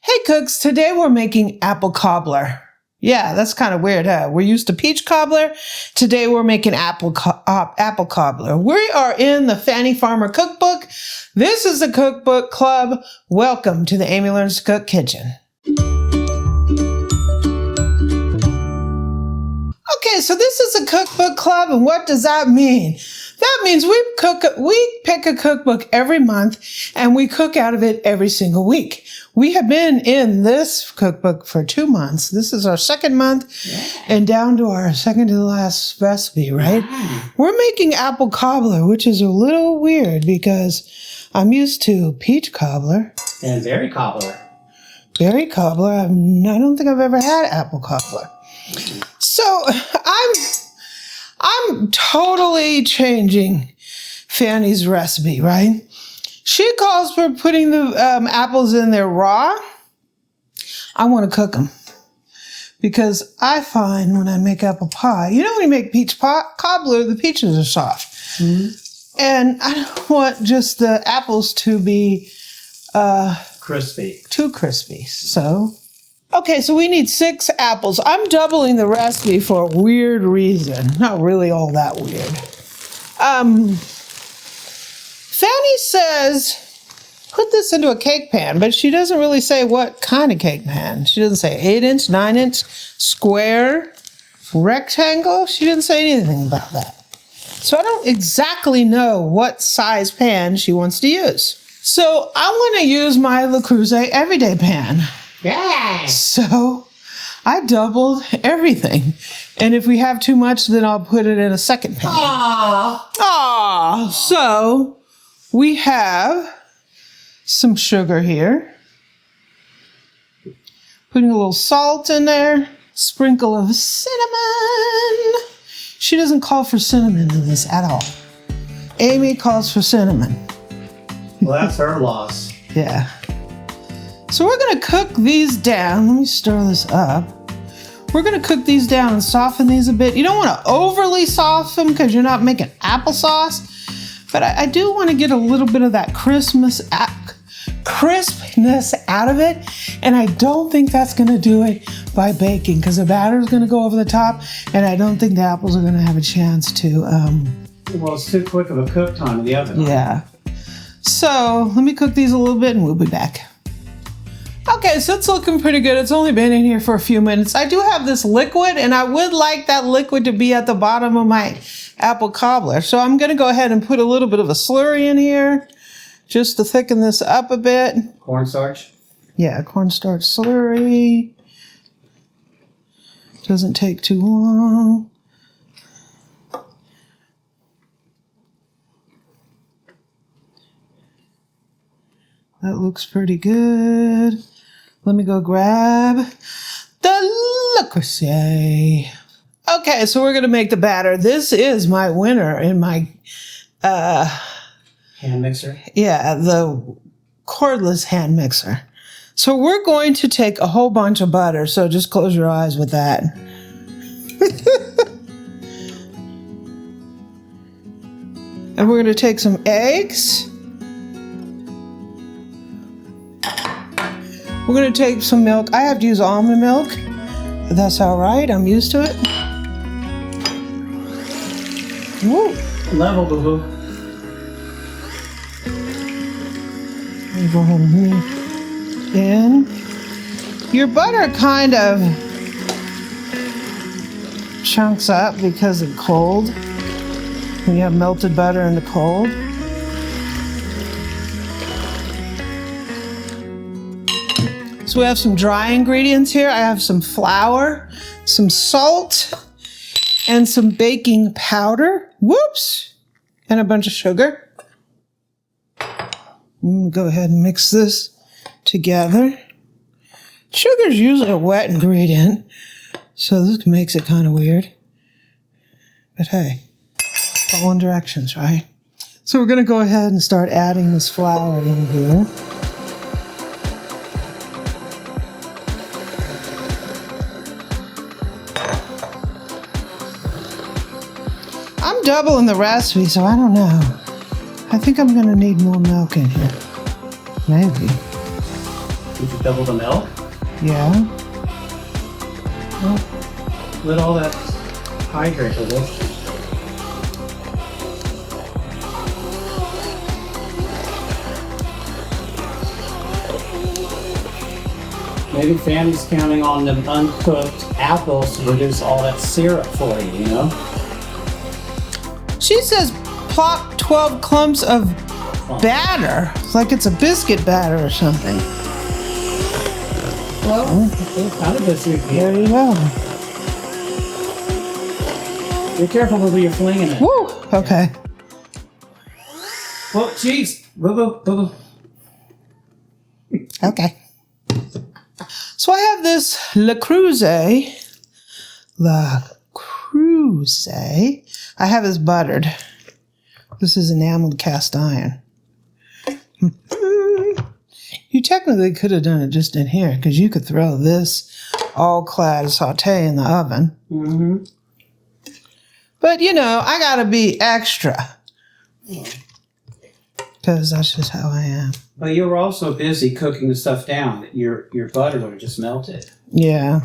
Hey cooks, today we're making apple cobbler. Yeah, that's kind of weird, huh? We're used to peach cobbler. Today we're making apple cobbler. We are in the Fannie Farmer Cookbook. This is the Cookbook Club. Welcome to the Amy Learns to Cook kitchen. Okay, so this is a Cookbook Club, and what does that mean? That means we pick a cookbook every month, and we cook out of it every single week. We have been in this cookbook for 2 months. This is our second month, and down to our second to the last recipe, right? We're making apple cobbler, which is a little weird because I'm used to peach cobbler. And berry cobbler. Berry cobbler. I don't think I've ever had apple cobbler. So I'm totally changing Fannie's recipe, right? She calls for putting the apples in there raw. I want to cook them because I find when I make apple pie, when you make peach cobbler, the peaches are soft. Mm-hmm. And I don't want just the apples to be crispy. Too crispy. So we need 6 apples. I'm doubling the recipe for a weird reason. Not really all that weird. Fannie says, put this into a cake pan, but she doesn't really say what kind of cake pan. She doesn't say 8-inch, 9-inch, square, rectangle. She didn't say anything about that. So I don't exactly know what size pan she wants to use. So I'm going to use my Le Creuset everyday pan. Yeah. So I doubled everything. And if we have too much, then I'll put it in a second pan. Aww. So we have some sugar here. Putting a little salt in there. Sprinkle of cinnamon. She doesn't call for cinnamon in this at all. Amy calls for cinnamon. Well, that's her loss. Yeah. So we're going to cook these down. Let me stir this up. We're going to cook these down and soften these a bit. You don't want to overly soften them because you're not making applesauce. But I do want to get a little bit of that crispness out of it. And I don't think that's going to do it by baking because the batter is going to go over the top. And I don't think the apples are going to have a chance to... Well, it's too quick of a cook time in the oven. Yeah. So let me cook these a little bit and we'll be back. Okay, so it's looking pretty good. It's only been in here for a few minutes. I do have this liquid, and I would like that liquid to be at the bottom of my apple cobbler. So I'm going to go ahead and put a little bit of a slurry in here just to thicken this up a bit. Cornstarch? Yeah, cornstarch slurry. Doesn't take too long. That looks pretty good. Let me go grab the Le Creuset. Okay, so we're going to make the batter. This is my winner in my... hand mixer? Yeah, the cordless hand mixer. So we're going to take a whole bunch of butter, so just close your eyes with that. And we're going to take some eggs. We're going to take some milk. I have to use almond milk, but that's all right. I'm used to it. Woo. Level, boo-boo. Let me go ahead and move in. Your butter kind of chunks up because it's cold. When you have melted butter in the cold. So we have some dry ingredients here. I have some flour, some salt, and some baking powder. Whoops! And a bunch of sugar. Go ahead and mix this together. Sugar is usually a wet ingredient, so this makes it kind of weird. But hey, following directions, right? So we're going to go ahead and start adding this flour in here. I'm doubling the recipe, so I don't know. I think I'm going to need more milk in here. Maybe. Did you double the milk? Yeah. Well, let all that hydrate with it. Maybe Fannie's counting on them uncooked apples to produce all that syrup for you, you know? She says plop 12 clumps of batter. It's like it's a biscuit batter or something. Well, it's kind of biscuit. There you go. Be careful with where you're flinging it. Woo! Okay. Well, jeez. Boo-boo, boo-boo. Okay. So I have this Le Creuset. I have this buttered. This is enameled cast iron. You technically could have done it just in here because you could throw this all-clad saute in the oven. Mm-hmm. But, you know, I got to be extra because that's just how I am. But you were also busy cooking the stuff down that your butter would have just melted. Yeah.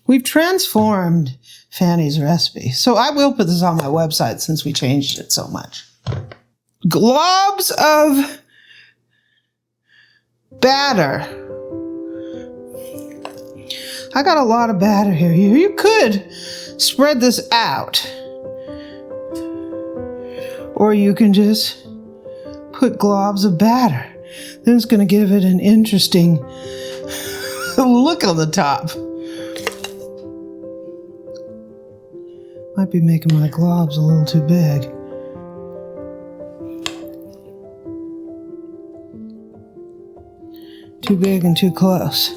We've transformed Fannie's recipe. So I will put this on my website since we changed it so much. Globs of batter. I got a lot of batter here. You could spread this out. Or you can just put globs of batter. Then it's going to give it an interesting look on the top. Might be making my globs a little too big. Too big and too close.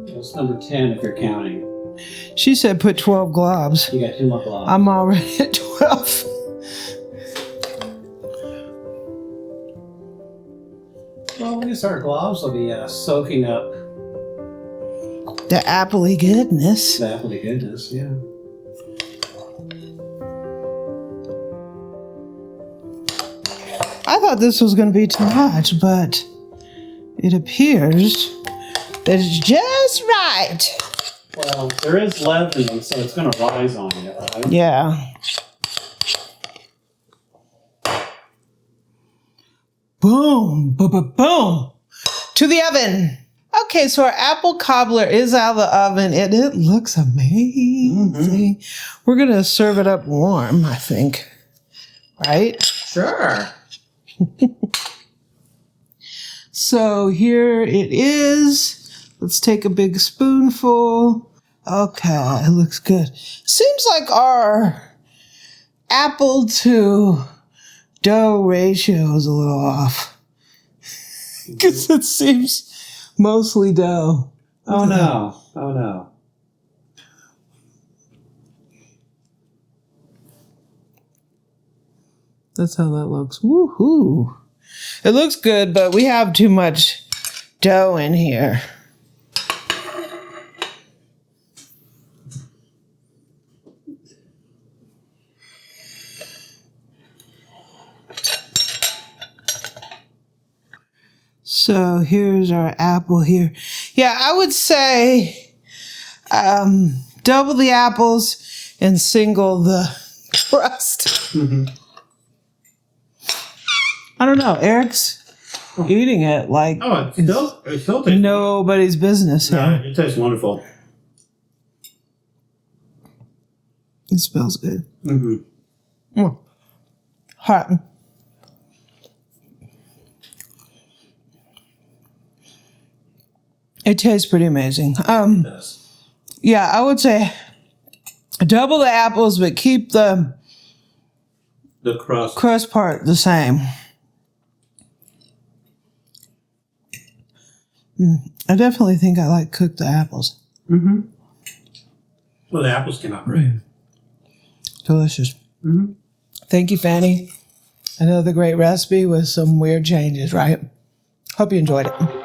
That's number 10 if you're counting. She said put 12 globs. You got 2 more globs. I'm already at 12. Well, I guess our globs will be soaking up The appley goodness. the appley goodness, yeah. I thought this was going to be too much, but it appears that it's just right. Well, there is leavening, so it's going to rise on you, right? Yeah. Boom, boom, boom, boom. To the oven. Okay, so our apple cobbler is out of the oven, and it looks amazing. Mm-hmm. We're going to serve it up warm, I think. Right? Sure. So here it is. Let's take a big spoonful. Okay, it looks good. Seems like our apple to dough ratio is a little off. Because it seems mostly dough. Oh no. Oh no. That's how that looks. Woohoo. It looks good, but we have too much dough in here. So here's our apple here. Yeah, I would say double the apples and single the crust. Mm-hmm. I don't know. Eric's eating it like It's still tastes nobody's business here. it tastes wonderful. It smells good. Mm-hmm. Hot. It tastes pretty amazing. Yes. Yeah, I would say double the apples, but keep the crust part the same. I definitely think I like cooked the apples. Mm-hmm. Well, the apples came out great. Delicious. Mm-hmm. Thank you, Fannie. Another great recipe with some weird changes, right? Hope you enjoyed it.